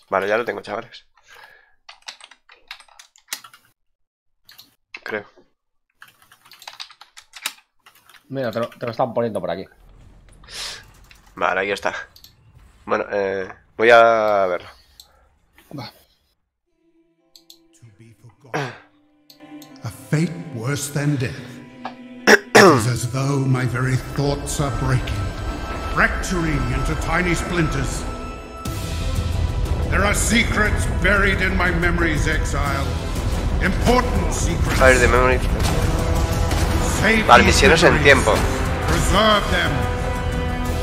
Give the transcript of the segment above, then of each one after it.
Vale, ya lo tengo, chavales. Creo. Mira, te lo están poniendo por aquí. Vale, ahí está. Bueno, voy a verlo. Va. A fate worse than death. It is as though my very thoughts are breaking, fracturing into tiny splinters. There are secrets buried in my memories, Exile. Important secrets. Fire the memory. Save Vale, these misiones en memories. tiempo. Preserve them.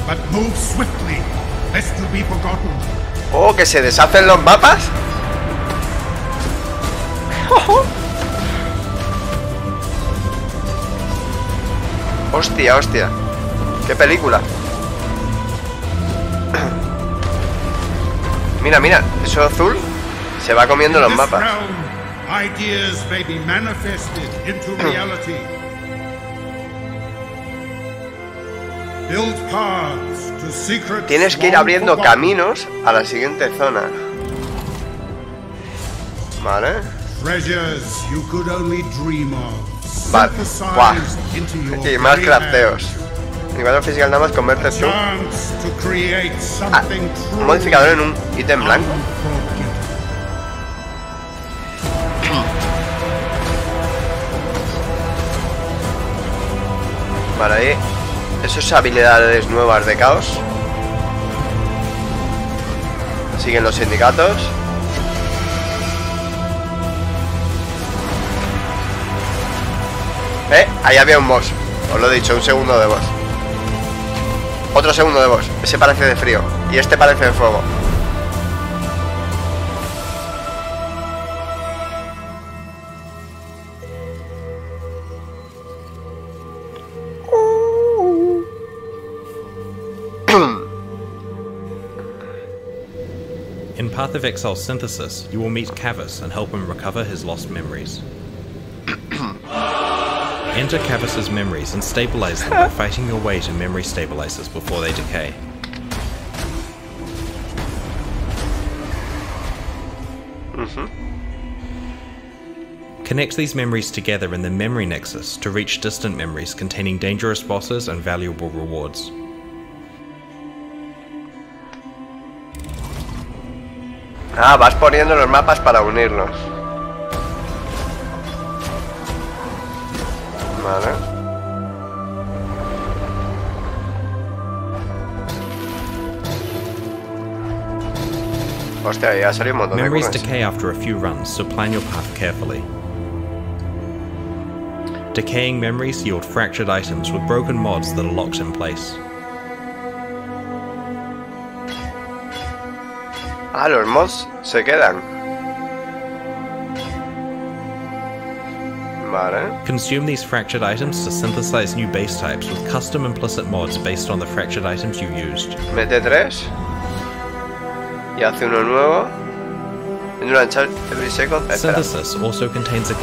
But move swiftly, lest to be forgotten. Oh, que se deshacen los mapas. Hostia, hostia. Qué película. Mira, mira, eso azul se va comiendo los mapas. Ideas may be manifested into reality. Build paths to secrets. Tienes que ir abriendo caminos a la siguiente zona. Vale. Treasures you could only dream of. Vale. Buah. Into your Y más very crafteos. hand. Nivel física nada más conviertes tú. Chance to create something Un truly modificador en un ítem blanco. unforgettable. Vale, ahí. Esas habilidades nuevas de caos. Siguen los sindicatos. Ahí había un boss. Os lo he dicho, un segundo de boss. Otro segundo de boss. Ese parece de frío. Y este parece de fuego. In Path of Exile synthesis, you will meet Cavus and help him recover his lost memories. Enter Cavus's memories and stabilize them by fighting your way to memory stabilizers before they decay. Connect these memories together in the memory nexus to reach distant memories containing dangerous bosses and valuable rewards. Ah, vas poniendo los mapas para unirlos. Vale. Hostia, ya salió un montón de Memories cosas. decay after a few runs, so plan your path carefully. Decaying memories yield fractured items with broken mods that are locked in place. Ah, los mods se quedan. Vale. Consume these fractured items to synthesize new base types with custom implicit mods based on the fractured items you used. Mete 3 y hace uno nuevo. Endurance charge every second. Espera. Synthesis also contains a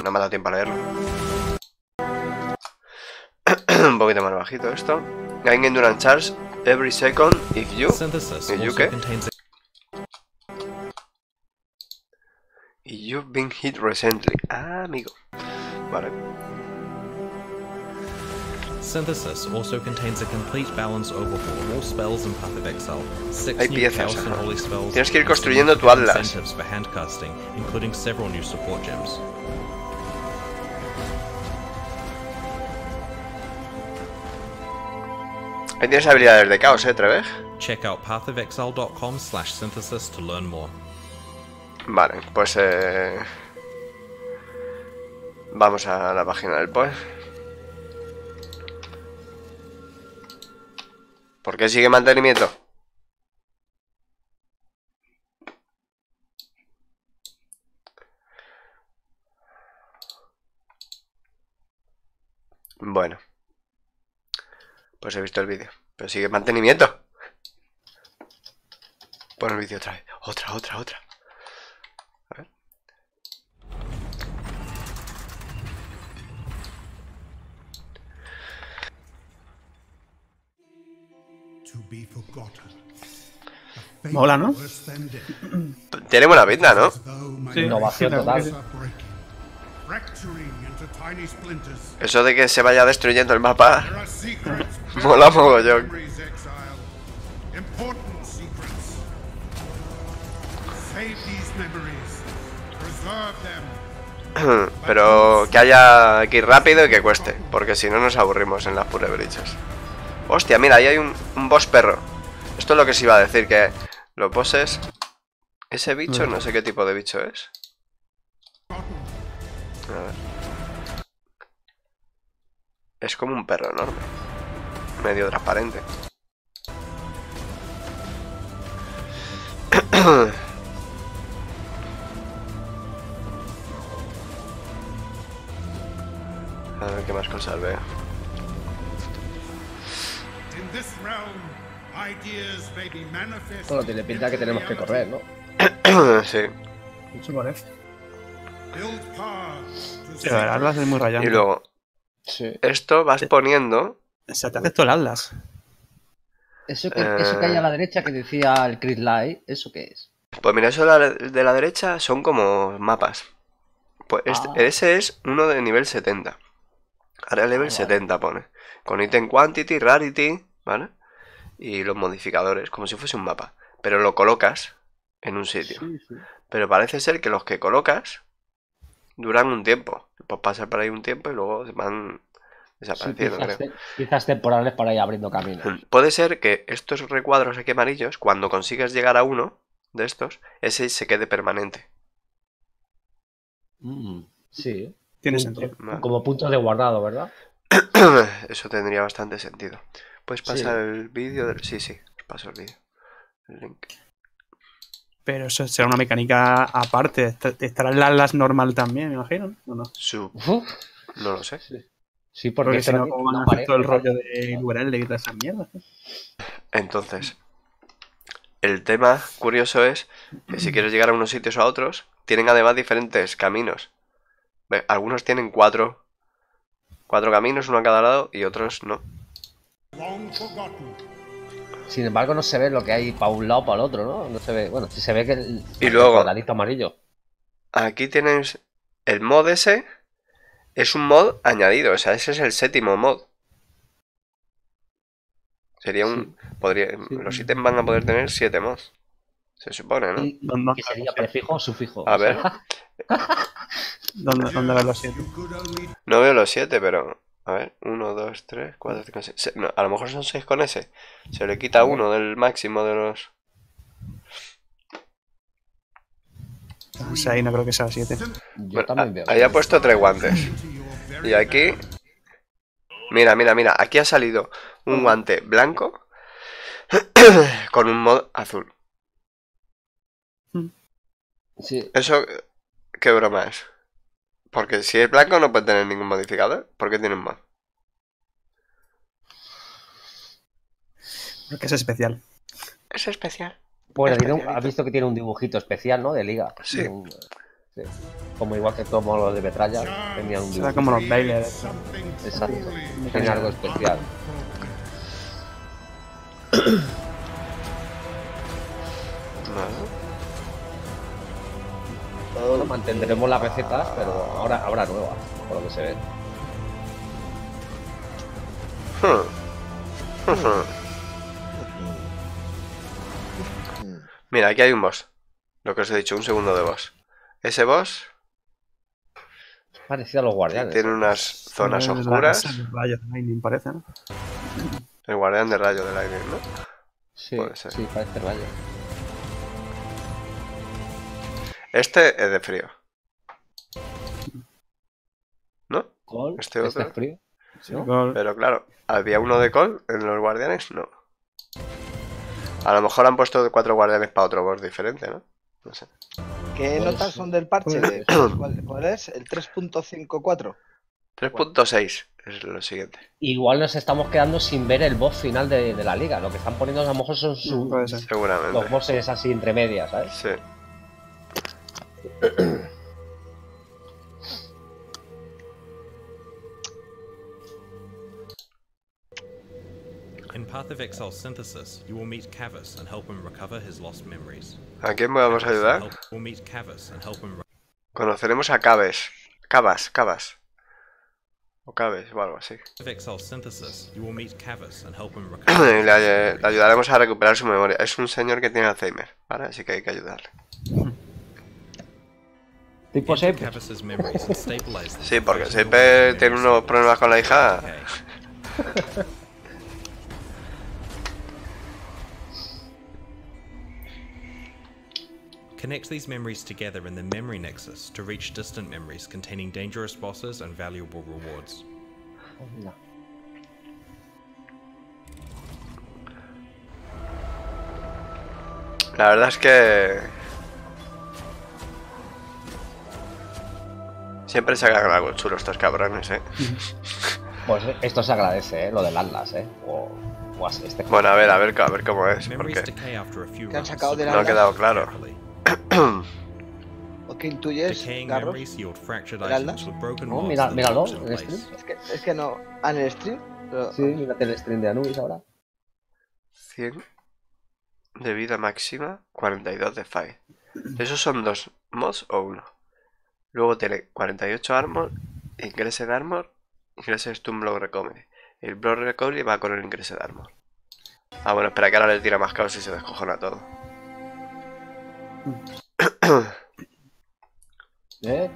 No me ha dado tiempo a leerlo. Un poquito más bajito esto. Gain endurance charge every second if you. Synthesis ¿Y you also qué? contains a You've been hit recently. Ah, amigo. Vale. Synthesis also contains a complete balance overhaul of all spells in Path of Exile. 6 Hay new piezas, chaos and ajá. holy spells. Tienes que ir and construyendo tu significant atlas. incentives for handcasting, including several new support gems. Ahí tienes habilidades de caos, Trevej. Check out pathofexile.com/synthesis to learn more. Vale, pues vamos a la página del post. ¿Por qué sigue mantenimiento? Bueno, pues he visto el vídeo, pero sigue mantenimiento. Pon el vídeo otra vez. Otra. A ver. To be forgotten. A Mola, ¿no? Tiene buena pinta, ¿no? Sí. Innovación total. Eso de que se vaya destruyendo el mapa mola mogollón. Pero que haya que ir rápido y que cueste, porque si no nos aburrimos en las purebrichas. Hostia, mira, ahí hay un boss perro. Esto es lo que se iba a decir, que los bosses... Ese bicho, no sé qué tipo de bicho es. A ver. Es como un perro enorme. Medio transparente. A ver qué más cosas veo. Solo tiene pinta que tenemos que correr, ¿no? Sí. Eso parece. Pero el Atlas es muy rayante. Y luego, Sí. esto vas poniendo... Se te hace todo el Atlas. Eso que hay a la derecha que decía el Chris Light, ¿eso qué es? Pues mira, eso de la derecha son como mapas. Pues ese es uno de nivel 70. Ahora level vale. 70 pone. Con item quantity, rarity, ¿vale? Y los modificadores, como si fuese un mapa. Pero lo colocas en un sitio. Sí, sí. Pero parece ser que los que colocas duran un tiempo. Pues pasar por ahí un tiempo y luego van desapareciendo, Sí, creo. quizás temporales para ir abriendo caminos. Puede ser que estos recuadros aquí amarillos, cuando consigues llegar a uno de estos, ese se quede permanente. Sí. Tiene Punto. sentido. Vale. Como puntos de guardado, ¿verdad? Eso tendría bastante sentido. ¿Puedes pasar el vídeo? Sí, os paso el vídeo. El link. Pero eso será una mecánica aparte. Estará el Atlas normal también, me imagino, ¿o no? No lo sé. Sí, Porque si no, aquí ¿cómo van a no hacer todo el aparece. rollo de URL y todas esas mierdas? Entonces, el tema curioso es que si quieres llegar a unos sitios o a otros, tienen además diferentes caminos. Ve, algunos tienen cuatro caminos, uno a cada lado, y otros no. Sin embargo, no se ve lo que hay para un lado o para el otro, ¿no? No se ve. Bueno, si se ve que Y luego- cuadradito amarillo. Aquí tienes el mod ese, es un mod añadido, o sea, ese es el 7º mod. Sería un... Los ítems van a poder tener 7 mods. Se supone, ¿no? Y No, que sería prefijo o sufijo. A O sea, ver. ¿Dónde ves los 7? No veo los 7, pero... A ver, 1, 2, 3, 4, 5, 6... No, a lo mejor son 6 con ese. Se le quita uno del máximo de los... O sea, ahí no creo que sea 7. yo Bueno, también veo. ahí ha puesto 3 guantes. Y aquí... Mira, aquí ha salido un guante blanco con un mod azul. Sí. ¿Eso qué broma es? Porque si es blanco no puede tener ningún modificador. ¿Por qué tiene un mod? Porque es especial. Es especial. Bueno, Especialito. has visto que tiene un dibujito especial, ¿no? De liga. Sí. Sí. Como igual que todos los de metralla, tenían un Será dibujo. como los Bailers. Exacto. Tiene algo especial. Bueno, mantendremos las recetas, pero ahora habrá nuevas, por lo que se ve. Mira, aquí hay un boss. Lo que os he dicho, un segundo de boss. Ese boss Parecido a los guardianes. tiene unas zonas oscuras. El rayo de Lightning parece, ¿no? El guardián de rayo del aire, ¿no? Sí, puede ser. sí, parece rayo. Este es de frío. ¿No? Col, Este otro. es frío. Sí, ¿no? gol. Pero claro, ¿había uno de col en los guardianes? No. A lo mejor han puesto 4 guardianes para otro boss diferente, ¿no? No sé. ¿Qué Pues- notas son del parche? pues- ¿Cuál es? ¿El 3.54? 3.6 es lo siguiente. Igual nos estamos quedando sin ver el boss final de la liga. Lo que están poniendo a lo mejor son Puede ser. Seguramente. los bosses así entre medias, ¿sabes? Sí. In path of Exile synthesis, you will meet Cavus and help him recover his lost memories. ¿A quién podemos ayudar? We'll meet Cavus and help him Conoceremos a Cabas. O Cabes o algo así. of Exile synthesis, you will meet Cavus and help him Y recover. le ayudaremos a recuperar su memoria. Es un señor que tiene Alzheimer, ¿vale? Así que hay que ayudarle. Tipo Enter siempre. Cavus's memories and stabilize them. Sí, porque siempre tiene unos problemas con la hija. Okay. Connect these memories together in the memory nexus to reach distant memories containing dangerous bosses and valuable rewards. Mira. La verdad es que... siempre sacan algo chulo estos cabrones, ¿eh? Pues esto se agradece, ¿eh? Lo del Atlas, ¿eh? O así, este. Bueno, a ver cómo es, Memories porque decay after a few ¿Qué han runs, sacado so de la no ha Atlas? quedado claro. carefully. ¿O qué intuyes, Decaying Garros? memories yield fractured ¿El items with broken No, mods that míralo, locks in en place. stream. Es que no. Ah, en el stream. Pero, Sí, mírate el stream de Anubis ahora. 100 de vida máxima, 42 de fire. ¿Esos son dos mods o uno? Luego tiene 48 armor, Increased armor, Increased stun block recovery. El block recovery va con el Increased armor. Ah, bueno, espera que ahora le tira más caos y se descojona todo. ¿Eh?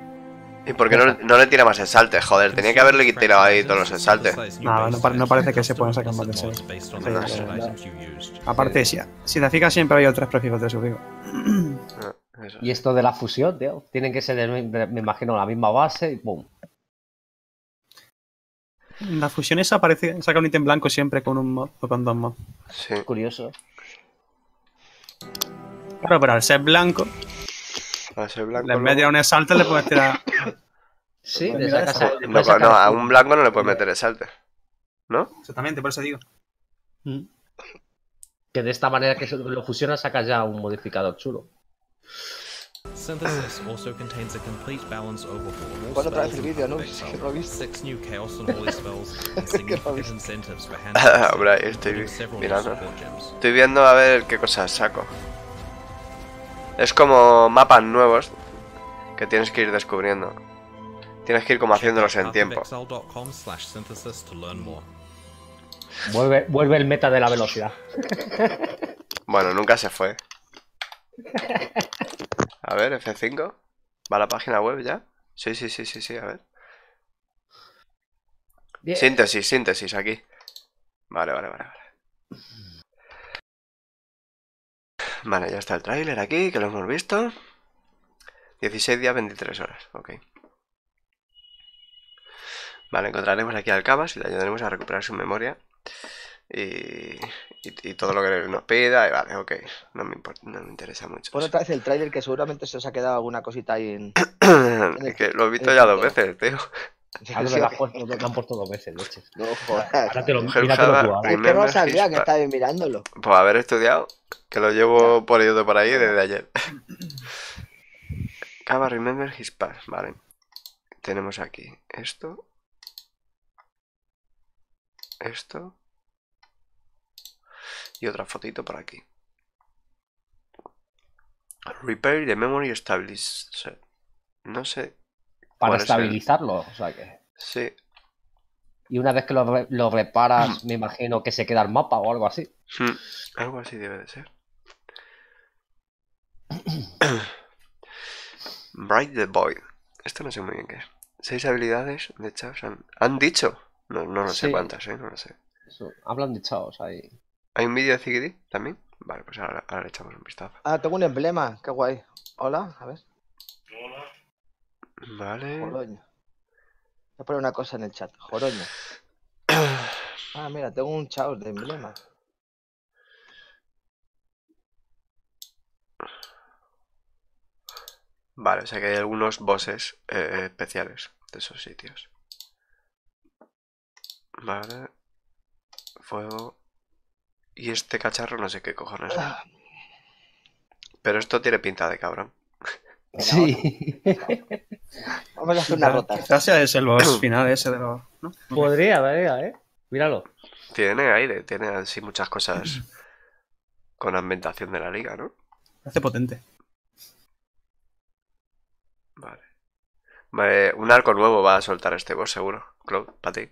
¿Y por qué no le tira más exaltes? Joder, tenía que haberle tirado ahí todos los exaltes. No parece que se pueden sacar más de 6. Based on Sí, the sí, fractured sí. items you used. Aparte, si te fijas, siempre hay otros prefijos de sufijo. Ah, eso. Y esto de la fusión, tío. Tienen que ser, me imagino, la misma base y ¡pum! La fusión esa aparece, saca un ítem blanco siempre con un mod o con dos mods. Sí. Curioso. Claro, pero al ser blanco, A ese blanco en vez de un exalte le puedes tirar. Sí, Pues le mira sacas eso. le no, puedes sacar a azul. un blanco no le puedes meter exaltes. ¿No? Exactamente, por eso digo. Que de esta manera que lo fusionas sacas ya un modificador chulo. Synthesis also contains a complete balance overhaul of all Pon otra vez spells el in vídeo, ¿no? Path of Es que Exile, lo he visto. 6 new chaos and holy spells, and Que lo he significant visto. incentives for hand Hombre, ahí estoy including several new mirando. support gems. Estoy viendo a ver qué cosas saco. Es como mapas nuevos que tienes que ir descubriendo. Tienes que ir como haciéndolos en tiempo. pathofexile.com/synthesis to learn more. Vuelve el meta de la velocidad. Bueno, nunca se fue. A ver, F5. ¿Va a la página web ya? Sí, a ver. Bien. Síntesis, aquí. Vale. Vale, ya está el tráiler aquí, que lo hemos visto. 16 días, 23 horas, ok. Vale, encontraremos aquí al Cabas y le ayudaremos a recuperar su memoria. Y todo lo que nos pida, y vale, ok. No me importa, no me interesa mucho. Pon otra vez el trailer que seguramente se os ha quedado alguna cosita ahí en. Es que lo he visto ya 2 veces, tío. Ahora me lo han puesto 2 veces, leches. No, joder. Ahora míratelo Java, tú ahora. Es que no remember sabía his que pa- estaba mirándolo. Pues haber estudiado, que lo llevo por ello de por ahí desde ayer. Cava remember his past, vale. Tenemos aquí esto. Esto. Y otra fotito por aquí. Repair the memory stabilizer. No sé. Para cuál es el- estabilizarlo, o sea que. Sí. Y una vez que lo reparas, me imagino que se queda el mapa o algo así. Algo así debe de ser. Bright the Void. Esto no sé muy bien qué es. 6 habilidades de Chaos han dicho. No lo sé Sí. cuántas, no lo sé. Eso, hablan de chaos ahí. ¿Hay un vídeo de Ziggy también? Vale, pues ahora le echamos un vistazo. Ah, tengo un emblema, qué guay. Hola, a ver. Vale. Joroño. Voy a poner una cosa en el chat. Joroño. Ah, mira, tengo un chaos de emblema. Vale, o sea que hay algunos bosses especiales de esos sitios. Vale. Fuego. Y este cacharro no sé qué cojones es. Pero esto tiene pinta de cabrón. Sí. Vamos a hacer una rota. Quizás sea ese el boss final ese de los. ¿no? Podría, ¿eh? Míralo. Tiene aire, tiene así muchas cosas con ambientación de la liga, ¿no? Hace potente. Vale. Un arco nuevo va a soltar este boss, seguro. Claude, para ti.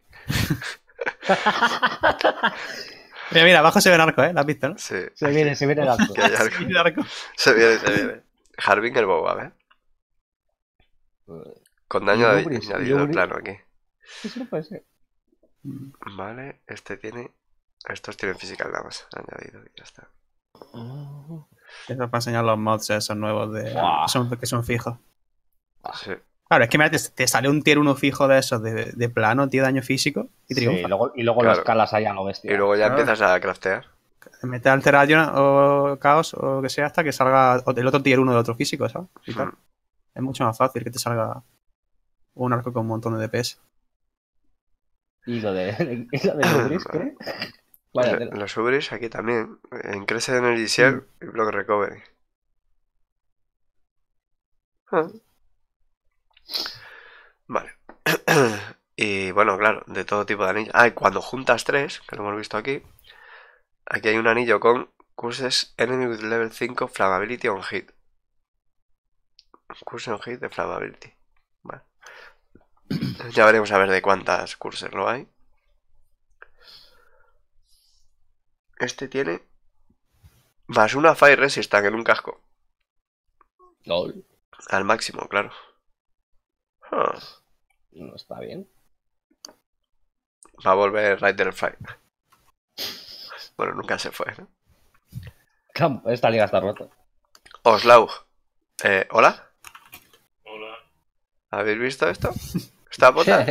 Mira, abajo se ve el arco, ¿eh? ¿Lo has visto, no? Sí. Se viene el arco. Que hay Se arco. ve el arco. Se viene. Harbinger Bow, a ver. Con daño añadido al plano aquí. Eso no puede ser. Vale, este tiene... Estos tienen physical nada más añadido y ya está. Eso para enseñar los mods esos nuevos que son fijos. Sí. Claro, es que mira, te sale un tier 1 fijo de esos de plano, tío, daño físico y triunfa. Y luego Claro. lo escalas ahí a lo bestia. Y luego ya Claro. empiezas a craftear. Mete alteration o caos o lo que sea hasta que salga el otro tier 1 de otro físico, ¿sabes? Y tal. Es mucho más fácil que te salga un arco con un montón de DPS. Y lo de Ubris, ¿qué? Vaya tela. Los Ubris aquí también. Increase Energy Share y Block Recovery. Vale. Y bueno, claro, de todo tipo de anillos. Y cuando juntas 3, que lo hemos visto aquí hay un anillo con Curses Enemy with Level 5 Flammability on Hit. Curse on Hit de Flammability. Vale. Ya veremos a ver de cuántas curses lo hay. Este tiene más una Fire Resistance en un casco. LOL. Al máximo, claro. No está bien. Va a volver Rider Fire. Bueno, nunca se fue, ¿no? Esta liga está rota. Oslaug. ¿Hola? Hola. ¿Habéis visto esto? ¿Está bota?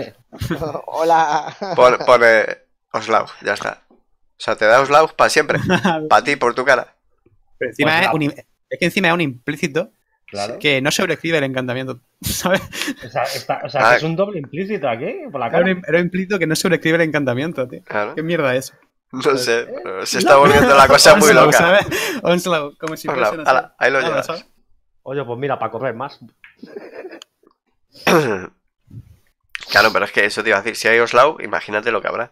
Hola. Pone Oslaug, ya está. O sea, te da Oslaug para siempre. Para ti, por tu cara. Pero encima Pues es que encima es un implícito Claro. que no sobreescribe el encantamiento, ¿sabes? O sea, que es un doble implícito aquí, por la cara. Era un implícito que no sobreescribe el encantamiento, tío. Claro. ¿Qué mierda es? No sé, pero se está volviendo la cosa muy Onslaught, loca. ¿sabes? Onslaught, como si fuese, no sé. Ala, ahí lo Nada, llevas. ¿sabes? Oye, pues mira, para correr más. Claro, pero es que eso te iba a decir. Si hay Oslaug, imagínate lo que habrá.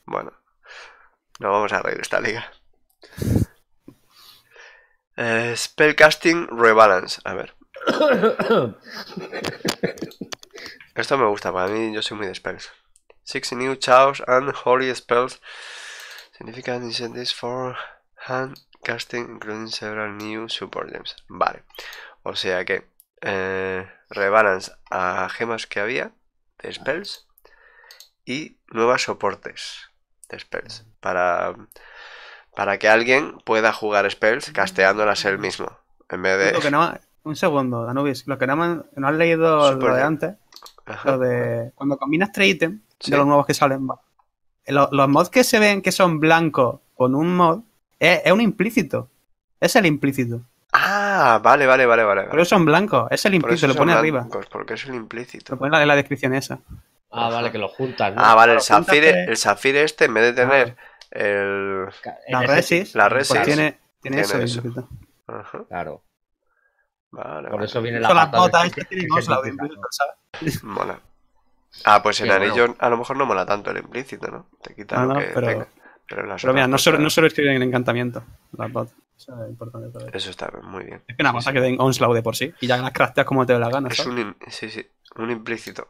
Bueno, no vamos a reír de esta liga. Spellcasting Rebalance. A ver. Esto me gusta, para mí yo soy muy de spells. 6 new chaos and holy spells. Significant incentives for hand casting, including several new support gems. Vale. O sea que rebalance a gemas que había de spells y nuevos soportes de spells. Para que alguien pueda jugar spells casteándolas él mismo. En vez de... Lo que no, un segundo, Anubis. Lo que no has leído Super lo de bien. antes. Ajá. Lo de cuando combinas 3 ítems Sí. de los nuevos que salen. Los mods que se ven que son blancos con un mod es un implícito. Es el implícito. Ah, vale. Por eso son blancos. Es el Por eso implícito, lo son pone arriba. blancos, porque es el implícito. Lo pone en la descripción esa. Ah, vale, que lo juntas, ¿no? Ah, vale, el Claro, Zafire, júntate- el Zafire este, en vez de tener el... La Resis. La pues Resis tiene eso de eso. implícito. Ajá, Claro. vale, Por vale. eso viene la Son las pata de botas que- estas que tienen se Onslaught de simplifica, implícito, ¿sabes? Mola. Ah, pues en Qué bueno. anillo a lo mejor no mola tanto el implícito, ¿no? Te quita lo No, que pero- tenga. Pero en las Pero mira, otras no cosas, sobreescriben el encantamiento. Las botas. Eso es importante todo. Eso está muy bien. Es que nada más que den Onslaught de por sí. Y ya las crafteas como te dé la gana, Es ¿sabes? sí, un implícito.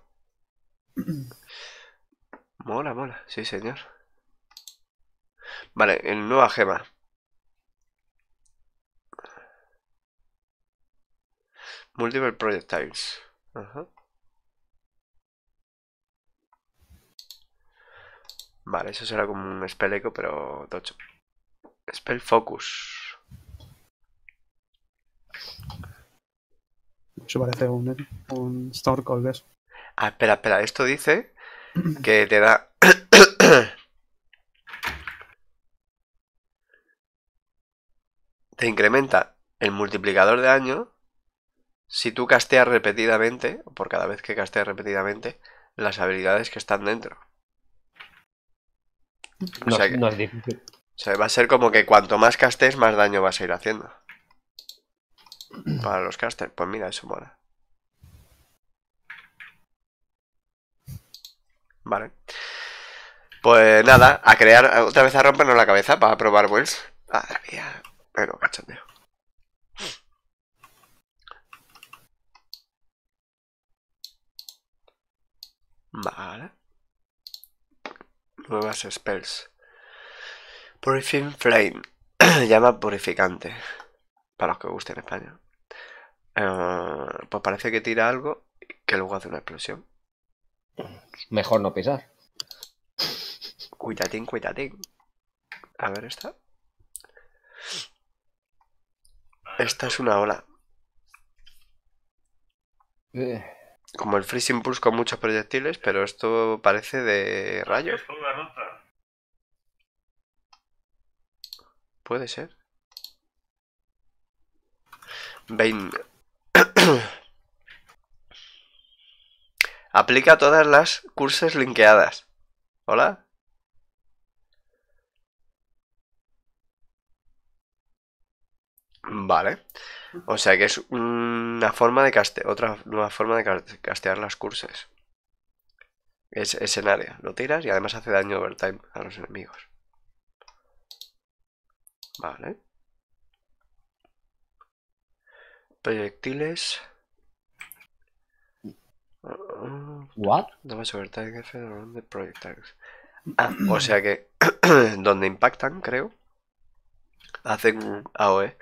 Mola, sí señor. Vale, el nueva gema. Multiple projectiles. Ajá. Vale, eso será como un spell echo, pero tocho. Spell focus. Eso parece un Stormcall de eso. Ah, espera, esto dice que te da... te incrementa el multiplicador de daño si tú casteas repetidamente, o por cada vez que casteas repetidamente, las habilidades que están dentro. O sea, No es difícil. o sea, va a ser como que cuanto más castes, más daño vas a ir haciendo. Para los casters, pues mira, eso mola. Vale. Pues nada, a crear, otra vez a rompernos la cabeza para probar builds. Madre mía, bueno, cachondeo. Vale. Nuevas spells. Purifying Flame. Llama purificante. Para los que gusten en español. Pues parece que tira algo que luego hace una explosión. Mejor no pisar. Cuidadín, cuidadín. A ver esta. Esta es una ola. Como el Freeze Impulse con muchos proyectiles, pero esto parece de rayo. Puede ser. Bane. Aplica todas las cursos linkeadas. ¿Hola? Vale. O sea que es una forma de castear, otra nueva forma de castear las curses. Es en área. Lo tiras y además hace daño overtime a los enemigos. Vale. Proyectiles. ¿What? Damage overtime de projectiles. Ah, o sea que donde impactan, creo, hacen AOE.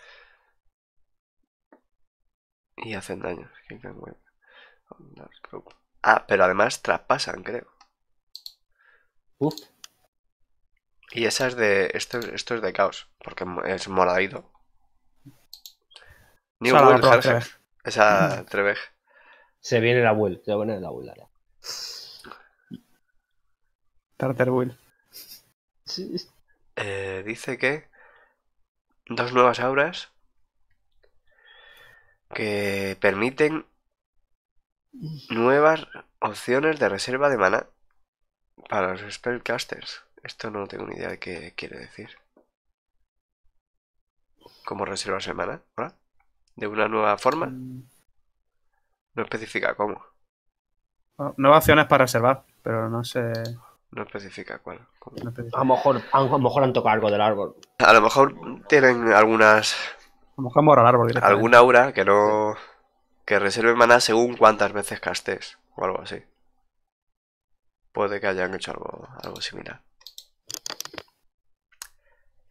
Y hacen daño. Ah, pero además traspasan, creo. Uf. Y esa es de... Esto es de caos. Porque es moradito. New Esa la Will, otra Herge. Esa Trevej. Se viene la Will. Se viene la Will ahora. Tartar Will. Sí. Dice que... Dos nuevas auras... que permiten nuevas opciones de reserva de maná para los spellcasters. Esto no tengo ni idea de qué quiere decir. ¿Cómo reservarse maná? ¿Hola? ¿De una nueva forma? No especifica cómo. Nuevas opciones para reservar, pero no sé. No especifica cuál. ¿Cómo? A lo mejor han tocado algo del árbol. A lo mejor tienen algunas... A lo mejor mora el árbol directamente. alguna aura que no... que reserve maná según cuántas veces castes. O algo así. Puede que hayan hecho algo similar.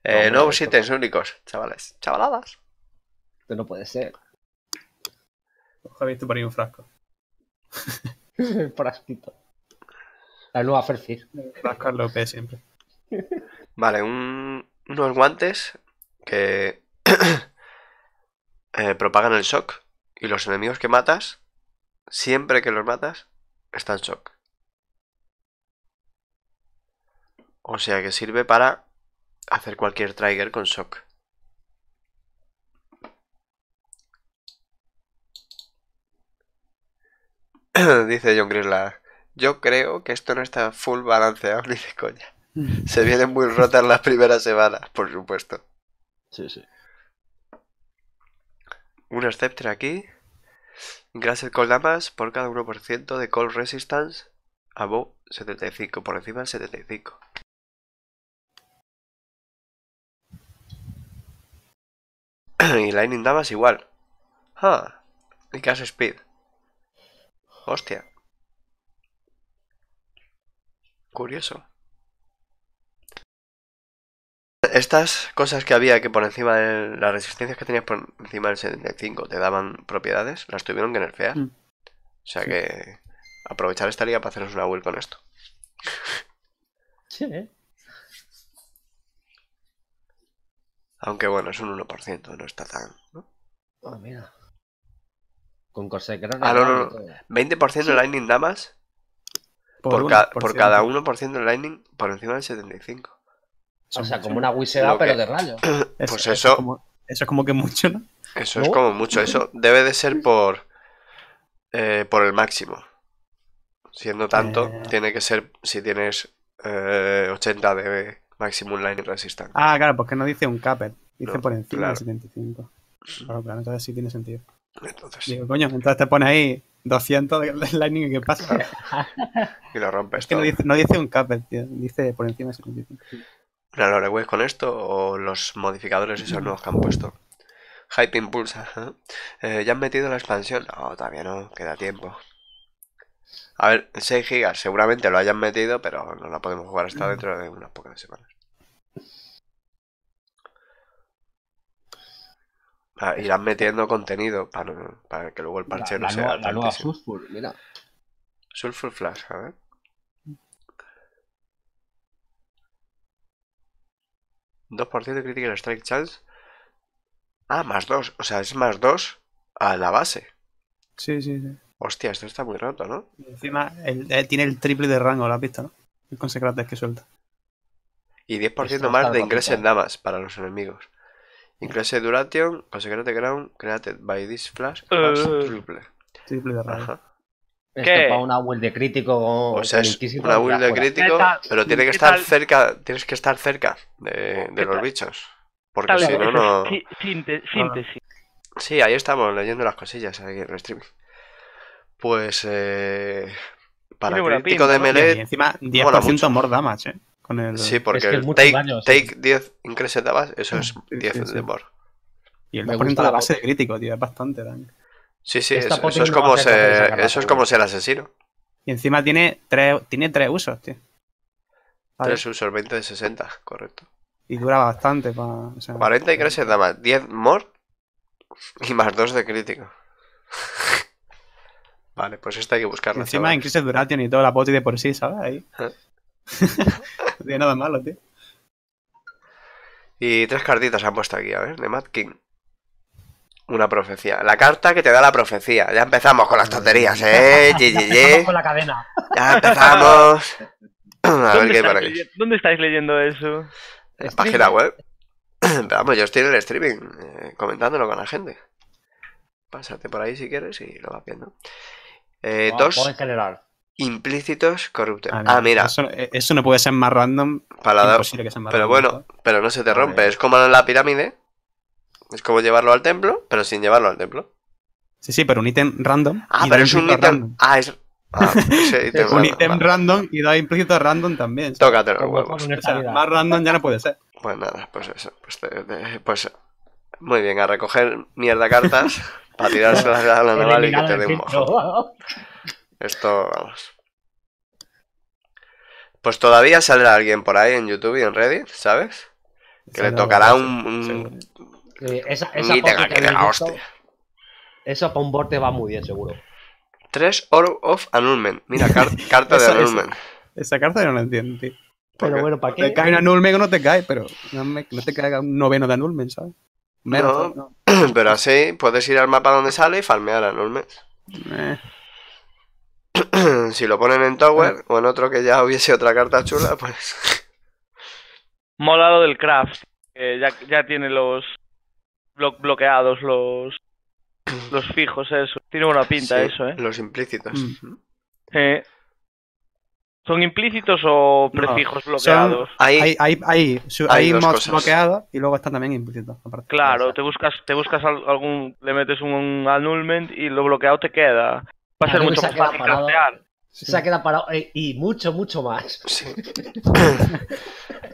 Nuevos ítems únicos, chavales. Chavaladas. Esto no puede ser. He visto por ahí un frasco. Frasquito. La nueva Ferfir. Frasco es lo que es siempre. Vale, unos guantes que propagan el shock. Y los enemigos que matas, siempre que los matas, está en shock. O sea que sirve para hacer cualquier trigger con shock. Dice John Grisla. Yo creo que esto no está full balanceado ni de coña. Se vienen muy rotas las primeras semanas, por supuesto. Sí, sí. Un Scepter aquí. Gracias con damas por cada 1% de Cold Resistance above 75, por encima del 75. Y Lightning Damas igual. Ah, y Cast Speed. Hostia. Curioso. Estas cosas que había que por encima de las resistencias que tenías por encima del 75 te daban propiedades, las tuvieron que nerfear. O sea que aprovechar esta liga para hacernos una build con esto. Sí, Aunque bueno, es un 1%, no está tan... ¿no? Oh, mira. Con corsé que Ah, no. 20% de Lightning Damas por cada 1% de Lightning por encima del 75. O sea, como una wisera, pero de rayo. Pues eso... Eso es como que mucho, ¿no? Eso es como mucho. Eso debe de ser por el máximo. Siendo tanto, tiene que ser si tienes 80 de maximum lightning resistance. Ah, claro, porque no dice un capper. Dice No, por encima claro. del 75. Claro, entonces sí tiene sentido. Entonces, Digo, coño, entonces te pone ahí 200 de Lightning, ¿qué pasa? Y lo rompes Es que todo. no dice un capel, tío. Dice por encima de 75. ¿Una Loreways con esto o los modificadores esos nuevos que han puesto? Hype Impulse, ajá. ¿Ya han metido la expansión? No, todavía no, queda tiempo. A ver, 6 gigas seguramente lo hayan metido, pero no la podemos jugar hasta dentro de unas pocas semanas. Irán metiendo contenido para que luego el parche no sea la nueva tantísimo. Sulfur, mira. Sulfur Flash, a ver. $2% de Critical Strike Chance. Ah, +2. O sea, es +2 a la base. Sí. Hostia, esto está muy roto, ¿no? Y encima tiene el triple de rango, ¿lo has visto, no? El consecrates que suelta. Y 10% Esto más está de rotito, Increased Damage para los enemigos. Increased Duration, Consecrate Ground, Created by this Flash, triple. Triple de rango. Ajá. Esto ¿Qué? para una build de crítico O sea, con es Inquisitor, una build ya de fuera. crítico, Neta, pero tiene que ¿qué estar tal? cerca, tienes que estar cerca de los tal? bichos. Porque Tal si vez, no, no... Síntesis. Sí, ahí estamos leyendo las cosillas ahí en el streaming. Pues para Tiene buena crítico pinta, de ¿no? Y melee encima 10% mola mucho. more damage, con el... Sí, porque Es que es el mucho daño, sí. take 10 Increased Damage, eso es 10 sí. de more. Y el Me 2% gusta de la base poti. de crítico, tío, es bastante daño. Sí, Esta eso poti es no como va a hacer coger esa ser, carta, eso es seguro. como ser asesino. Y encima tiene tres usos, tío. ¿Sabes? 3 usos, 20 de 60, correcto. Y dura bastante para... O sea, 40 Increased Damage, 10 more y más 2 de crítico. Vale, pues esta hay que Y buscarla, encima chavales. Increased Duration y toda la poti de por sí, ¿sabes? Ahí. ¿Eh? No tiene nada malo, tío. Y 3 cartitas han puesto aquí, a ver, de Mad King. Una profecía. La carta que te da la profecía. Ya empezamos con las tonterías, Ya empezamos GGG. con la cadena. Ya empezamos. A ver qué hay por aquí. ¿Dónde estáis leyendo eso? En la página web. Pero vamos, yo estoy en el streaming comentándolo con la gente. Pásate por ahí si quieres y lo vas viendo. Vamos, 2 en general. implícitos corruptos. Ah, Mira. Eso no puede ser más random. Imposible que sea más pero random, bueno, ¿sabes? pero no se te rompe. Vale. Es como en la pirámide. Es como llevarlo al templo, pero sin llevarlo al templo. Sí, pero un ítem random. Ah, y pero dos es un implícitos ítem. random. Ese ítem Un random, ítem vale. random y dos implícitos random también. ¿sabes? Tócate los Como huevos. con O esta sea, vida. más random ya no puede ser. Pues nada, pues eso. Pues muy bien, a recoger mierda cartas para tirárselas a la naval y que Eliminado te el dé un mojón. filtro. Esto, vamos. Pues todavía saldrá alguien por ahí en YouTube y en Reddit, ¿sabes? Que le tocará Seguro. Esa ítem poti aquí que de la habéis visto, hostia. eso para un board te va muy bien, seguro. 3 Orb of Annulment. Mira, carta de Esa- Annulment. Esa carta yo no la entiendo, tío. ¿Por Pero qué? bueno, ¿para Te qué? cae un annulment o no te cae, pero no te caiga un noveno de annulment, ¿sabes? Menos, No, pero así puedes ir al mapa donde sale y farmear Annulment. Eh, Si lo ponen en Tower o en otro que ya hubiese otra carta chula, pues... Mola lo del craft. Que ya tiene los bloqueados, los fijos, eso. Tiene buena pinta Sí, eso, ¿eh? los implícitos. ¿Son implícitos o prefijos bloqueados? Hay hay dos mods cosas. bloqueados y luego están también implícitos. aparte. Claro, te buscas algún, le metes un annulment y lo bloqueado te queda. Va a ser Claro, mucho se más queda fácil parado. craftear. Se ha quedado parado y mucho, mucho más. Sí.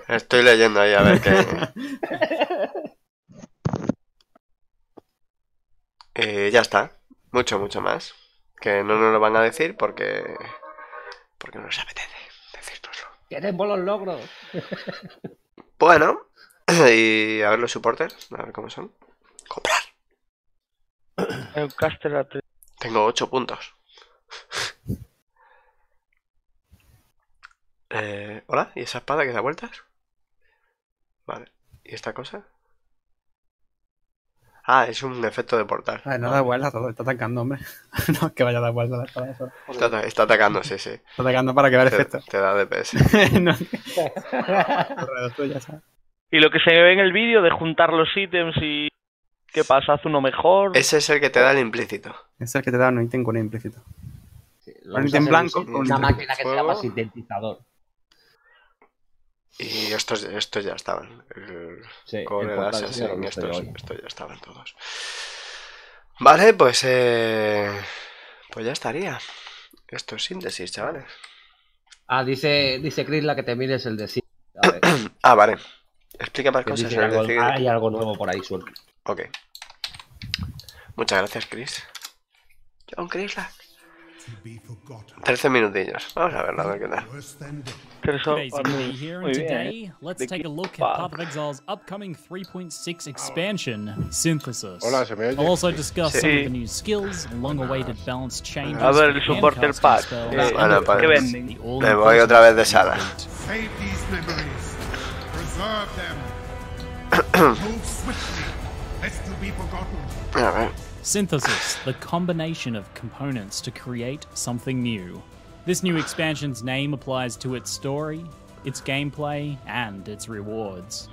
Estoy leyendo ahí a ver qué... Ya está. Mucho más. Que no nos lo van a decir porque no nos apetece decírnoslo. Queremos los logros. Bueno, y a ver los supporters, a ver cómo son. Comprar. Un caster a tres. Tengo 8 puntos. Hola, ¿y esa espada que da vueltas? Vale, ¿y esta cosa? Ah, es un efecto de portal. A ver, no da vuelta todo, está atacando, hombre. No es que vaya a dar vuelta la espada. Eso. Está atacando, sí. Está atacando para que vea el efecto. Te da DPS. No, alrededor tuyo, ¿sabes? Y lo que se ve en el vídeo de juntar los ítems y... ¿Qué pasa? ¿Hace uno mejor? Ese es el que te da el implícito. Es el que te da un ítem con un implícito. Lo Un usas ítem en blanco una con máquina un que se fuego. llama sintetizador. Y estos ya estaban. El Sí, Core, el el portal, Assassin, sí, lo he visto yo estos hoy. ya estaban todos. Vale, pues Pues ya estaría. Esto es síntesis, chavales. Ah, dice Chris la que te mires el de sí. A ver, Ah, vale. Explica más que cosas dice en el algo, decir. hay algo nuevo por ahí suelto. Ok. Muchas gracias, Chris. John Chris. To be forgotten. 13 minutillos. Vamos a verlo, a ver qué tal. Worse than death. G'day, Ziggy here, and Muy bien, today let's take a look at Path of Exile's upcoming 3.6 expansion, Synthesis. Hola, ¿se me oye? I'll also discuss some Sí. of the new skills, long-awaited balance changes, A ver, el and soporte, el casting pack. spells, Bueno, and pues, ¿qué the venden? Me all-important voy otra vez de sala. Save these memories. Preserve them. Move swiftly, lest you be forgotten. A ver. Synthesis, the combination of components to create something new. This new expansion's name applies to its story, its gameplay, and its rewards.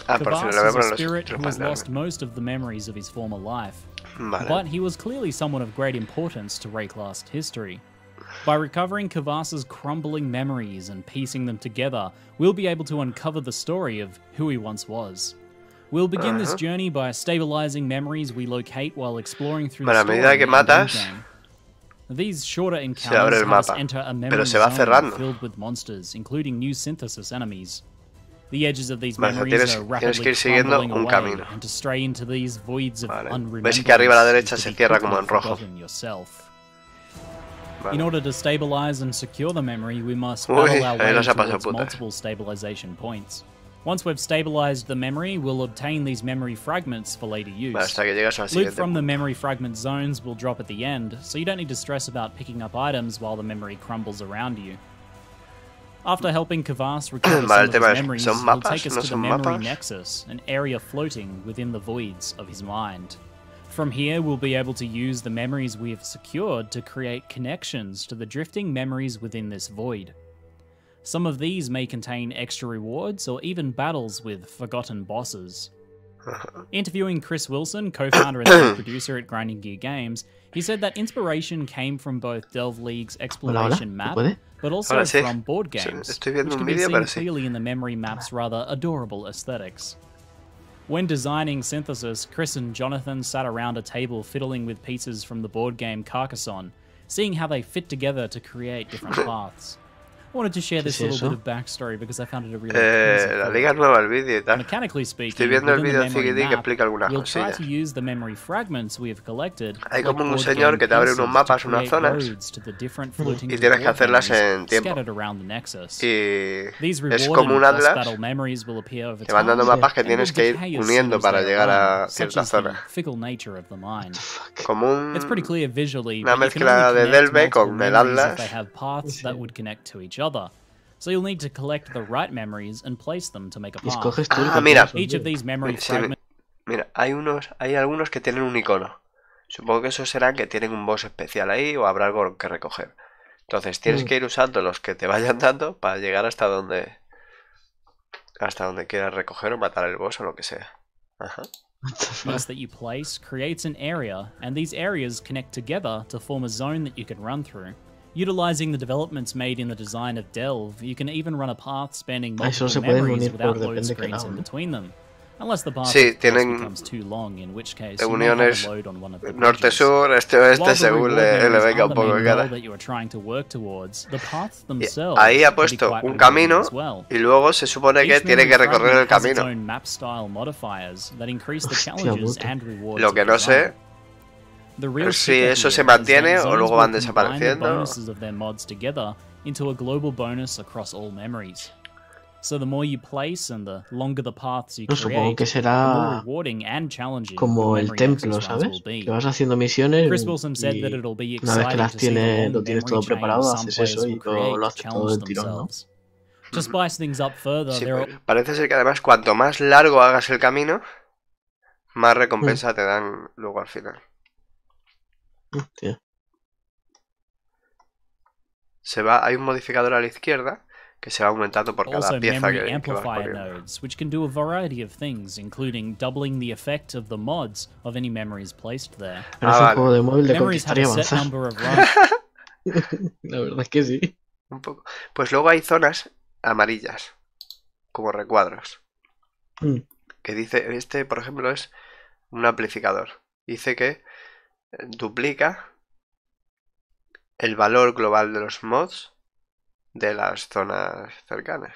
Ah, por si no Kvass lo veo is por a los spirit who has pantalones. lost most of the memories of his former life, Vale. but he was clearly someone of great importance to Rayclast history. By recovering Kvass's crumbling memories and piecing them together, we'll be able to uncover the story of who he once was. We'll begin this journey by stabilizing memories we locate while exploring through the Bueno, a story medida que and matas, in-game. These shorter abre encounters el have us mapa, enter a pero memory se va zone cerrando. filled with monsters, including new synthesis enemies. The edges of these Vale, o sea, memories tienes- are tienes que rapidly ir siguiendo crumbling un away, camino. and to stray into these voids of Vale. unremembrance Ves que arriba a la is derecha to se be cierra quickly como en rojo. forgotten yourself. Vale. In order to stabilize and secure the memory, we must Uy, battle our ahí way nos ha pasado towards putas. multiple stabilization points. Once we've stabilized the memory, we'll obtain these memory fragments for later use. Vale, hasta que llegas al Loot siguiente from the punto. memory fragment zones will drop at the end, so you don't need to stress about picking up items while the memory crumbles around you. After helping Kvass recover Vale, el some of tema his es, memories, ¿son he'll mapas? take us ¿No to the son memory mapas? nexus, an area floating within the voids of his mind. From here, we'll be able to use the memories we have secured to create connections to the drifting memories within this void. Some of these may contain extra rewards or even battles with forgotten bosses. Interviewing Chris Wilson, co-founder and lead producer at Grinding Gear Games, he said that inspiration came from both Delve League's exploration map, but also Ahora sí. from board Sí, games, estoy viendo which un can be vídeo, seen pero sí. clearly in the memory map's rather adorable aesthetics. When designing Synthesis, Chris and Jonathan sat around a table fiddling with pieces from the board game Carcassonne, seeing how they fit together to create different paths. I wanted to share this little bit of backstory because I found it a really cool La liga es nueva el vídeo y tal. Mechanically speaking, Estoy viendo el within vídeo the de memory Ziggy que map, explica algunas we'll try cosillas. to use the memory fragments we have collected, Hay like como un board señor game que te abre pieces, unos mapas, to unas create zonas, roads to the different floating y tienes que reward hacerlas memories en tiempo. scattered around the nexus. Y These es reward como un and boss atlas, battle memories will appear over te van dando time, mapas que and tienes will que ir decay as uniendo soon as para they llegar a arrive, such cierta is the zona. fickle nature of the mind. Como un... It's pretty clear visually, una but you can mezcla only de connect Delve multiple con el memories if Atlas. they have paths that would connect to each other. So you'll need to collect the right memories and place them to make a path. Ah, mira. Each of these memory Sí, fragments mira, hay algunos que tienen un icono. Supongo que esos serán que tienen un boss especial ahí o habrá algo que recoger. Entonces tienes que ir usando los que te vayan dando para llegar hasta donde quieras recoger o matar el boss o lo que sea. Ajá. that you place creates an area, and these areas connect together to form a zone that you can run through. Utilizing the developments made in the design of Delve, you can even run a path spanning multiple se pueden memories unir without por load depende qué screens lado, in ¿no? between them. Unless the path Sí, of course, tienen becomes too long, in which case you may have uniones a load on one of the norte-sur, While este-oeste, the según reward le memories venga are un the poco main de goal cara. that you are trying to work towards, the paths Y themselves ahí ha can be puesto quite un rewarding camino as well. y luego se supone que Each tiene que memory recorrer el fragment has its camino. own map style modifiers that increase the Hostia challenges puta. and rewards Lo of que the no zone. sé The real es si kicker eso se here is that mantiene o zones luego will van combine the desapareciendo. bonuses of their mods together into a global bonus across all memories. So the more you place and the longer the paths you No, supongo create, que the more será rewarding and challenging como your el memory templo, nexus runs ¿sabes? will be. Que vas haciendo misiones Chris Wilson said that y it'll be una vez que exciting las to see the tienes, long lo tienes memory todo chain preparado, some haces players eso y will create lo to haces todo challenge del tirón, ¿no? themselves. To spice things up further, Sí, there are parece ser que además cuanto más largo hagas el camino, más recompensa te dan luego al final. Hostia. Hay un modificador a la izquierda que se va aumentando por cada also pieza memory que vas amplifier poniendo. nodes, which can do a variety of things, including doubling the effect of the mods of any memories placed there. Parece un juego de móvil de Memories conquistar have y a set avanzar. number of runs. La verdad es que sí. Un poco. Pues luego hay zonas amarillas, como recuadros. Que dice, por ejemplo, es un amplificador. Dice que duplica el valor global de los mods de las zonas cercanas.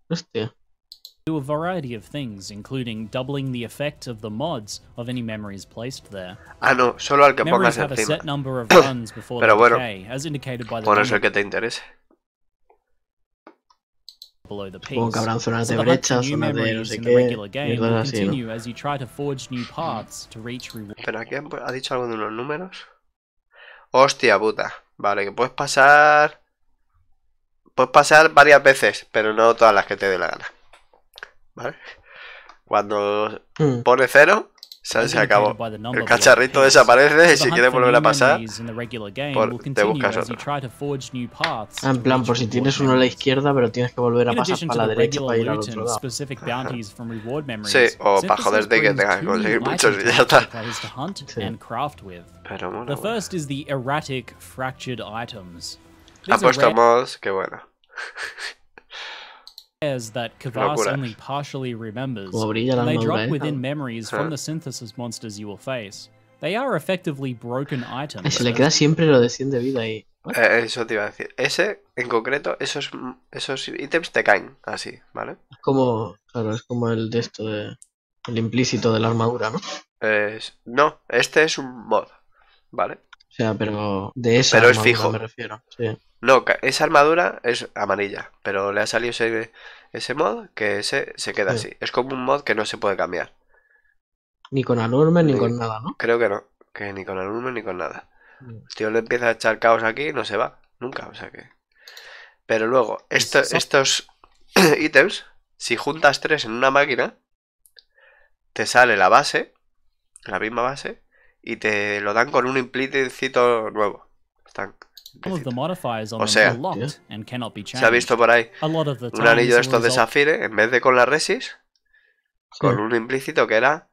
Hostia. Do a variety of things, including doubling the effect of the mods of any memories placed there. Ah, no, solo al que Memories pongas have a encima. set number of runs before Pero they bueno, decay, as indicated by the pones el number que te interese. below the Supongo piece. que habrán zonas So de the hunt for brecha, new zonas de no memories sé in the qué. regular game will Mierdas así, ¿no? continue as you try to forge new paths to reach reward. Pero aquí ha dicho algo de unos números. Hostia puta. Vale, que puedes pasar... Puedes pasar varias veces, pero no todas las que te dé la gana. ¿Vale? Cuando pone 0, se acabó. El cacharrito desaparece y si quieres volver a pasar, te buscas otro. Ah, en plan, por si tienes uno a la izquierda, pero tienes que volver a pasar para la derecha para ir al otro lado. Sí, o para joderte y que tengas que conseguir muchos y ya está. Pero bueno, The first is the erratic fractured items. ha puesto mods, que bueno. That Kvass only partially remembers, Como brilla la and they drop armadura, within memories from the synthesis monsters you will face. They are effectively broken items. Se le queda siempre lo de 100 de vida ahí. Eso te iba a decir. Ese, en concreto, esos ítems te caen así, ¿vale? Es como, claro, es como el de esto de... El implícito de la armadura, ¿no? No, este es un mod, ¿vale? O sea, pero de esa pero es armadura fijo. me refiero. Sí. No, esa armadura es amarilla, pero le ha salido ese mod que ese se queda así. Es como un mod que no se puede cambiar. Ni con anormen ni con nada, ¿no? Creo que no, que ni con alumno ni con nada. El tío le empieza a echar caos aquí y no se va, nunca, o sea que... Pero luego, estos ítems, si juntas 3 en una máquina, te sale la base, la misma base, y te lo dan con un implícito nuevo. Están... O sea, se ha visto por ahí un anillo de estos de Zafire, en vez de con la Resis, con un implícito que era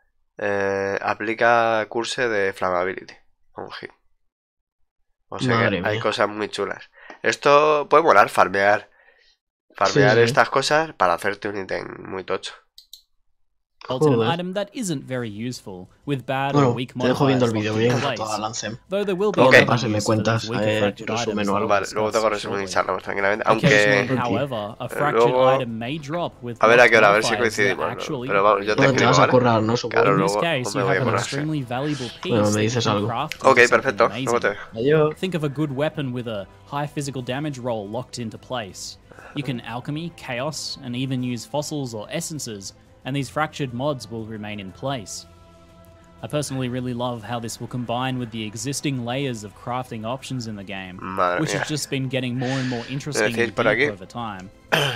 aplica curse de Flammability. Un hit. O sea que hay cosas muy chulas. Esto puede molar, farmear estas cosas para hacerte un ítem muy tocho. Bueno, te dejo viendo el vídeo, voy a ir a toda Lancem. Luego te paso y me cuentas resumen o algo. Vale, luego tengo resumen y charlamos tranquilamente. Aunque luego... A ver a qué hora, a ver si coincidimos. ¿No? Pero vamos, yo te escribo, te vas a ¿vale? currar, ¿no? Supongo. Claro, luego me voy a currar. Bueno, me dices algo. Ok, perfecto. Luego te veo. Adiós. Think of a good weapon with a high physical damage roll locked into place. You can alchemy, chaos, and even use fossils or essences, and these fractured mods will remain in place. I personally really love how this will combine with the existing layers of crafting options in the game, which has just been getting more and more interesting and deep over time.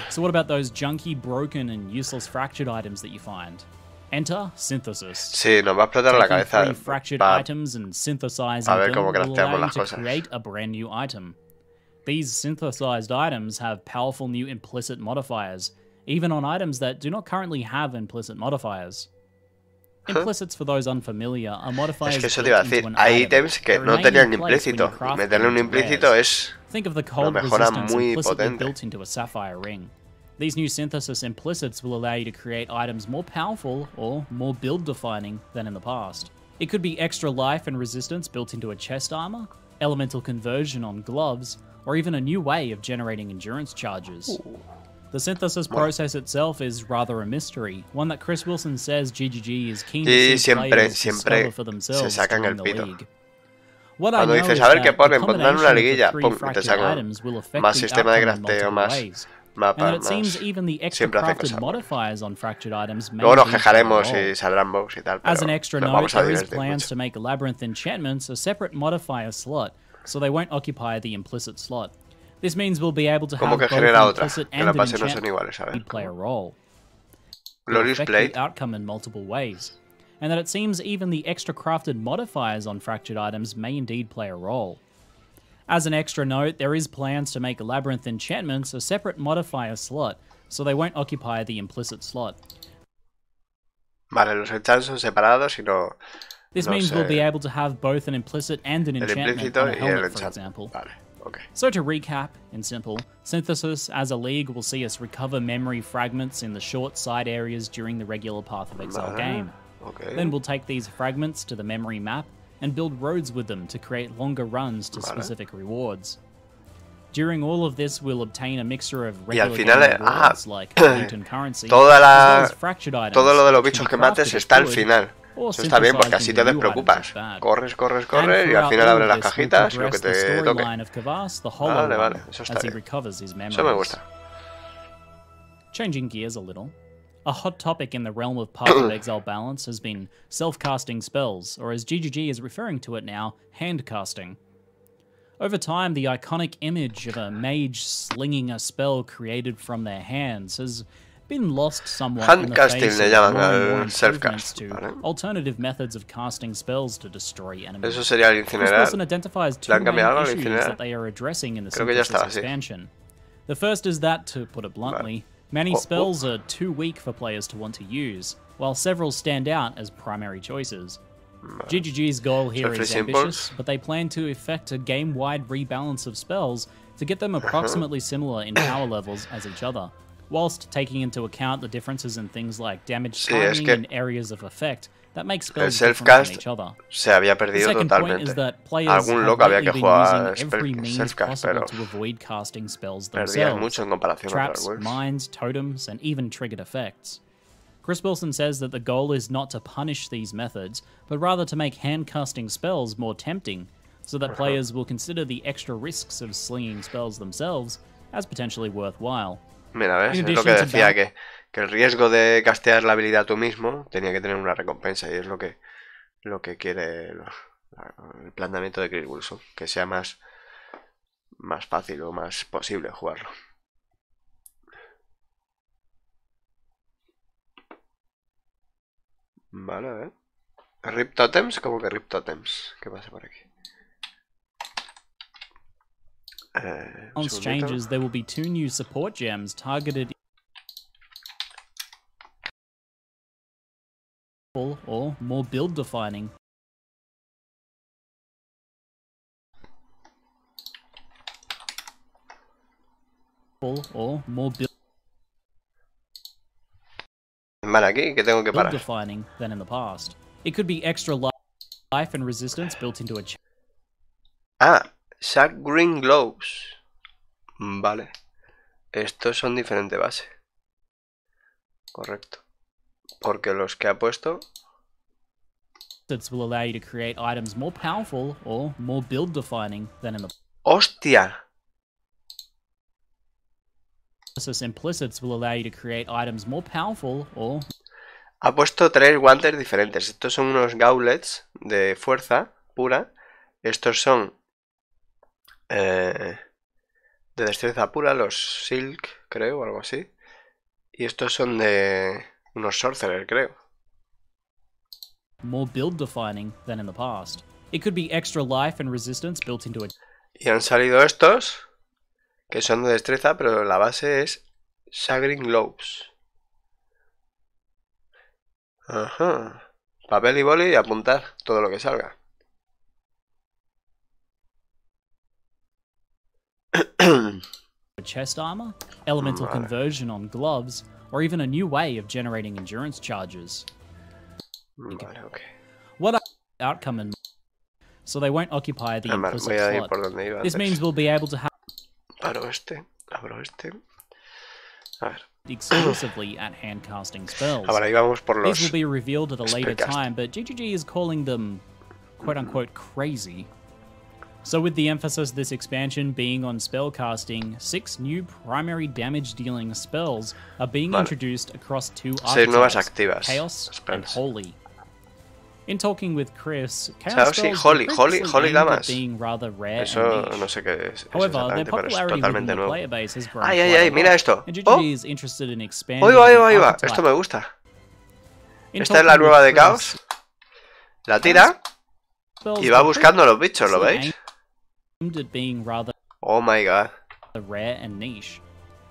So what about those junky, broken, and useless fractured items that you find? Enter synthesis. Sí, nos va a explotar la cabeza. Taking 3 fractured items and synthesizing them will allow you to create a brand new item. These synthesized items have powerful new implicit modifiers, even on items that do not currently have implicit modifiers. Implicits, for those unfamiliar, are modifiers. Es que eso te iba a decir, hay ítems que no tenían implícito. Meterle un implícito es... lo mejora muy potente. Built into a sapphire ring. These new synthesis implicits will allow you to create items more powerful or more build-defining than in the past. It could be extra life and resistance built into a chest armor, elemental conversion on gloves, or even a new way of generating endurance charges. The synthesis process itself is rather a mystery, one that Chris Wilson says GGG is keen to see players discover for themselves during the league. What I know is that the combination of the 3 fractured items will affect the outcome in multiple ways. And it seems even the extra crafted modifiers on fractured items may Luego nos quejaremos y saldrán bugs y tal, As an extra note, there is plans to make labyrinth enchantments a separate modifier slot, so they won't occupy the implicit slot. This means we'll be able to have both an implicit and an enchantment play a role. Glorious Blade the outcome in multiple ways, and that it seems even the extra crafted modifiers on fractured items may indeed play a role. As an extra note, there is plans to make labyrinth enchantments a separate modifier slot, so they won't occupy the implicit slot. Vale, los enchants son separados y no... This means we'll be able to have both an implicit and an enchantment on a helmet, for example. Vale. Okay. So to recap, in simple, Synthesis as a league will see us recover memory fragments in the short side areas during the regular Path of Exile game. Okay. Then we'll take these fragments to the memory map and build roads with them to create longer runs to specific rewards. During all of this, we'll obtain a mixture of regular rewards like mutant currency, as well as fractured items. Todo lo de los bichos que mates está al final. Eso está bien porque así te despreocupas. Corres y al final abres las cajitas y lo que te toque. Vale, eso está bien. Eso me gusta. Changing gears a little. A hot topic in the realm of Path of Exile balance has been self-casting spells, or as GGG is referring to it now, hand-casting. Over time, the iconic image of a mage slinging a spell created from their hands has been lost somewhat in the face of more and more improvements to alternative methods of casting spells to destroy enemies. Eso sería el incinerar. This person identifies two main issues that they are addressing in the Synthesis expansion. The first is that, to put it bluntly, many spells are too weak for players to want to use, while several stand out as primary choices. GGG's goal here is ambitious, but they plan to effect a game-wide rebalance of spells to get them approximately similar in power levels as each other, whilst taking into account the differences in things like damage timing and areas of effect that make spells different from each other. Se había perdido totalmente. Algún loco había que jugar self-cast, pero perdías mucho en comparación con otras worlds. Mines, totems, and even triggered effects. Chris Wilson says that the goal is not to punish these methods, but rather to make hand-casting spells more tempting, so that players will consider the extra risks of slinging spells themselves as potentially worthwhile. Mira, ves, es lo que decía, que el riesgo de castear la habilidad tú mismo tenía que tener una recompensa, y es lo que quiere el planteamiento de Chris Wilson, que sea más fácil o más posible jugarlo. Vale, a ver. Rip Totems, ¿cómo que Rip Totems? ¿Qué pasa por aquí? Once changes, there will be 2 new support gems targeted or more build defining. Or more build Vale, aquí que tengo que parar. Defining than in the past. It could be extra life and resistance built into a Shack Green Gloves. Vale. Estos son diferente base. Correcto. Porque los que ha puesto will allow you to create items more powerful or more build defining than in the ¡Hostia! Implicits will allow you to create items more powerful or... Ha puesto 3 guantes diferentes. Estos son unos gauntlets de fuerza pura. Estos son de destreza pura, los silk, creo, o algo así. Y estos son de unos sorcerer, creo. More build defining than in the past. It could be extra life and resistance built into it. Y han salido estos que son de destreza, pero la base es Shagging Gloves. Ajá. Papel y boli y apuntar todo lo que salga. Chest armor, elemental conversion on gloves, or even a new way of generating endurance charges. Vale, okay. What outcome in so they won't occupy the implicit slot. This means we'll be able to have abro este. A ver. Exclusively at hand casting spells. Ahora ahí vamos por los These will be revealed at a later time, but GGG is calling them quote-unquote crazy. So with the emphasis of this expansion being on spellcasting, 6 new primary damage-dealing spells are being introduced across 2 archetypes, Chaos and Holy. In talking with Chris, Chaos spells Holy damas. Being rather rare Eso and no sé qué es. However, their popularity within the player base has grown ay, mira esto. And GGG is interested in expanding ahí va. Esto me gusta. Esta es la nueva de Chaos. La tira y va buscando los bichos, ¿lo veis? Oh my god. Rare and niche.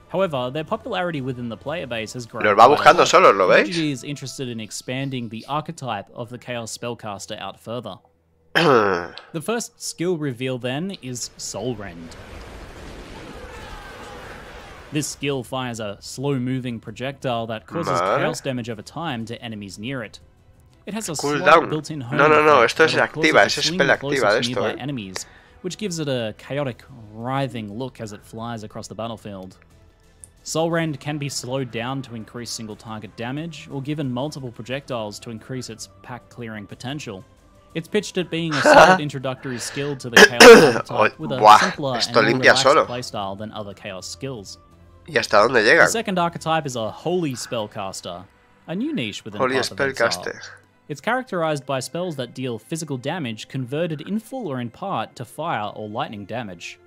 However, their popularity within the player base has grown. Los va buscando solos, ¿lo veis? GGG is interested in expanding the archetype of the Chaos Spellcaster out further. The first skill reveal then is Soul Rend. This skill fires a slow-moving projectile that causes chaos damage over time to enemies near it. It has a Cooldown. slight built-in home No, effect esto es that'll cause activa, it to es swing spell closer activa to de esto, nearby enemies, which gives it a chaotic, writhing look as it flies across the battlefield. Soul Rend can be slowed down to increase single target damage, or given multiple projectiles to increase its pack clearing potential. It's pitched at being a solid introductory skill to the Chaos archetype with a simpler and more relaxed playstyle than other Chaos skills. ¿Y hasta dónde llega? The second archetype is a Holy Spellcaster, a new niche within Holy Path of Exile. Spellcaster. It's characterized by spells that deal physical damage converted in full or in part to fire or lightning damage.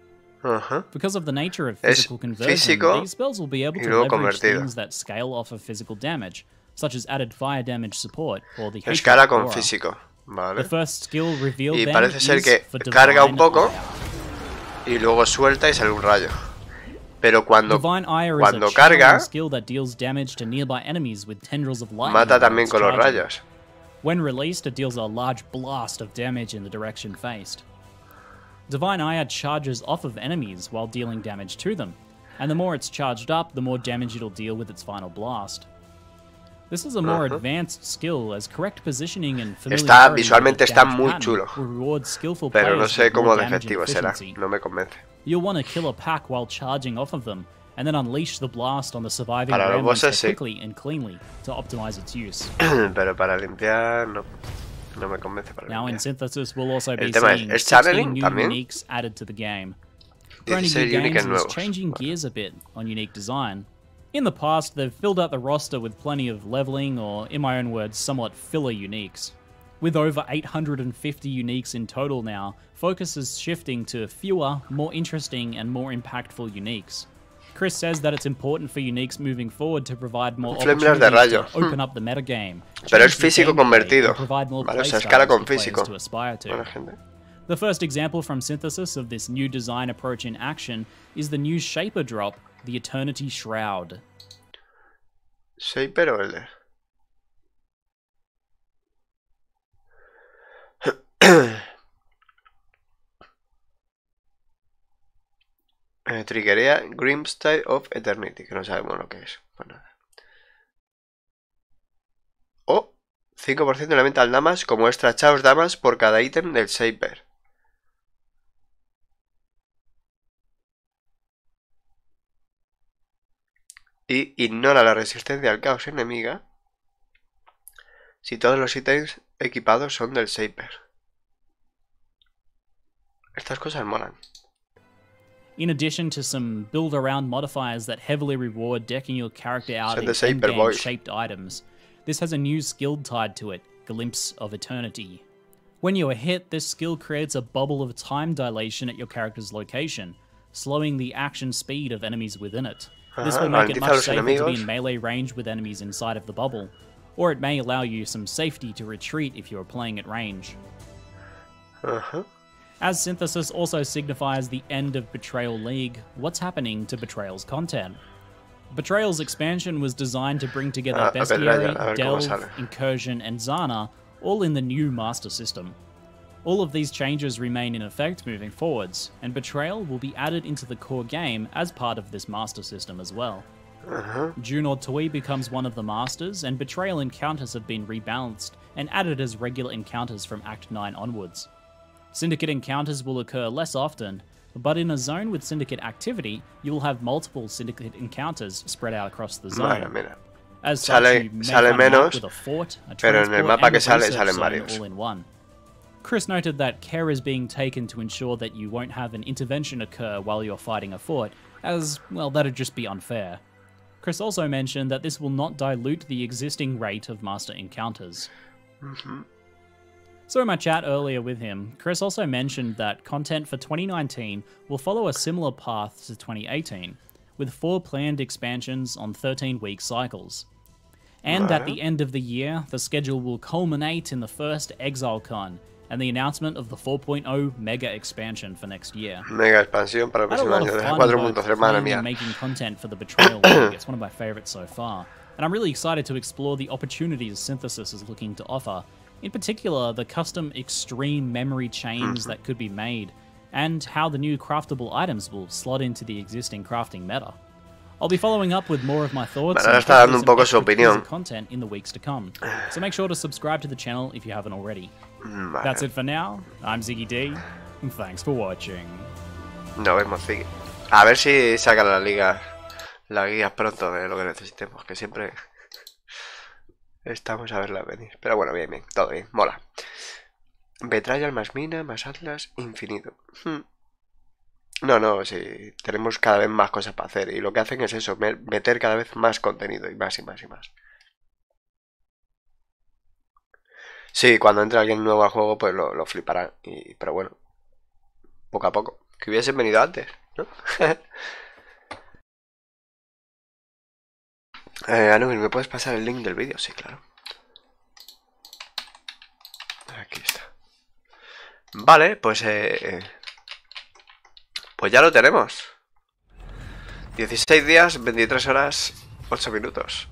Because of the nature of physical conversion, these spells will be able to leverage things that scale off of physical damage, such as added fire damage support or the Escala con físico. Vale. The first skill revealed Y parece ser que carga un poco y luego suelta y sale un rayo. Pero cuando carga, mata también con los rayos. When released, it deals a large blast of damage in the direction faced. Divine Ire charges off of enemies while dealing damage to them, and the more it's charged up, the more damage it'll deal with its final blast. This is a more advanced skill, as correct positioning and familiarity visualmente está muy chulo, reward skillful pero no players sé with cómo more de damage efectivo será, efficiency. no me convence. You'll want to kill a pack while charging off of them, and then unleash the blast on the surviving Para los remnants bosses, quickly and cleanly to optimize its use. Pero para limpiar no me convence para Now in limpiar. Synthesis we'll also be El tema seeing es 16 channeling new también. uniques added to the game. Brony 16 New uniques Games is nuevos. changing gears a bit on unique design. In the past, they've filled out the roster with plenty of leveling, or in my own words, somewhat filler uniques. With over 850 uniques in total now, focus is shifting to fewer, more interesting, and more impactful uniques. Chris says that it's important for uniques moving forward to provide more Flemblas de opportunities rayo. to open up the metagame, Pero es change the físico gameplay, convertido. and provide more Vale, o sea, playstyles escala con for players físico. to aspire to. Buena gente. The first example from Synthesis of this new design approach in action is the new Shaper drop, the Eternity Shroud. ¿Shaper o Elder? Triggería Grimstyle of Eternity, que no sabemos lo que es. Pues nada. O 5% de elemental damage como extra chaos damage por cada ítem del Shaper. Y ignora la resistencia al caos enemiga si todos los ítems equipados son del Shaper. Estas cosas molan. In addition to some build-around modifiers that heavily reward decking your character out in Shaper boy. endgame-shaped items, this has a new skill tied to it, Glimpse of Eternity. When you are hit, this skill creates a bubble of time dilation at your character's location, slowing the action speed of enemies within it. This will make it much safer to be in melee range with enemies inside of the bubble, or it may allow you some safety to retreat if you are playing at range. As Synthesis also signifies the end of Betrayal League, what's happening to Betrayal's content? Betrayal's expansion was designed to bring together Bestiary, Delve, Incursion, and Zana, all in the new Master System. All of these changes remain in effect moving forwards, and Betrayal will be added into the core game as part of this Master System as well. Junor Tui becomes one of the Masters, and Betrayal encounters have been rebalanced and added as regular encounters from Act 9 onwards. Syndicate encounters will occur less often, but in a zone with Syndicate activity, you will have multiple Syndicate encounters spread out across the zone. As such, you may find menos, with a fort, a pero en el mapa que sale, salen zone varios. all in one. Chris noted that care is being taken to ensure that you won't have an intervention occur while you're fighting a fort, as, well, that'd just be unfair. Chris also mentioned that this will not dilute the existing rate of Master encounters. So in my chat earlier with him, Chris also mentioned that content for 2019 will follow a similar path to 2018, with 4 planned expansions on 13-week cycles. And at the end of the year, the schedule will culminate in the first Exile Con, and the announcement of the 4.0 Mega expansion for next year. Mega expansión para el próximo año de 4.0, madre mía. Making content for the Betrayal League. It's one of my favorites so far, and I'm really excited to explore the opportunities Synthesis is looking to offer. In particular, the custom extreme memory chains that could be made, and how the new craftable items will slot into the existing crafting meta. I'll be following up with more of my thoughts. Bueno, ahora está dando un poco su opinión. Content in the weeks to come. So make sure to subscribe to the channel if you haven't already. Vale. That's it for now. I'm Ziggy D, and thanks for watching. Nos vemos, Ziggy. A ver si sacan la guía pronto de lo que necesitemos, que siempre estamos a verla venir. Pero bueno, bien, bien, todo bien, mola. Betrayal más mina, más atlas, infinito. No, sí, tenemos cada vez más cosas para hacer. Y lo que hacen es eso, meter cada vez más contenido, y más y más y más. Sí, cuando entre alguien nuevo al juego, pues lo flipará. Pero bueno, poco a poco. Que hubiesen venido antes, ¿no? Anubis, ¿me puedes pasar el link del vídeo? Sí, claro. Aquí está. Vale, pues ya lo tenemos. 16 días, 23 horas, 8 minutos.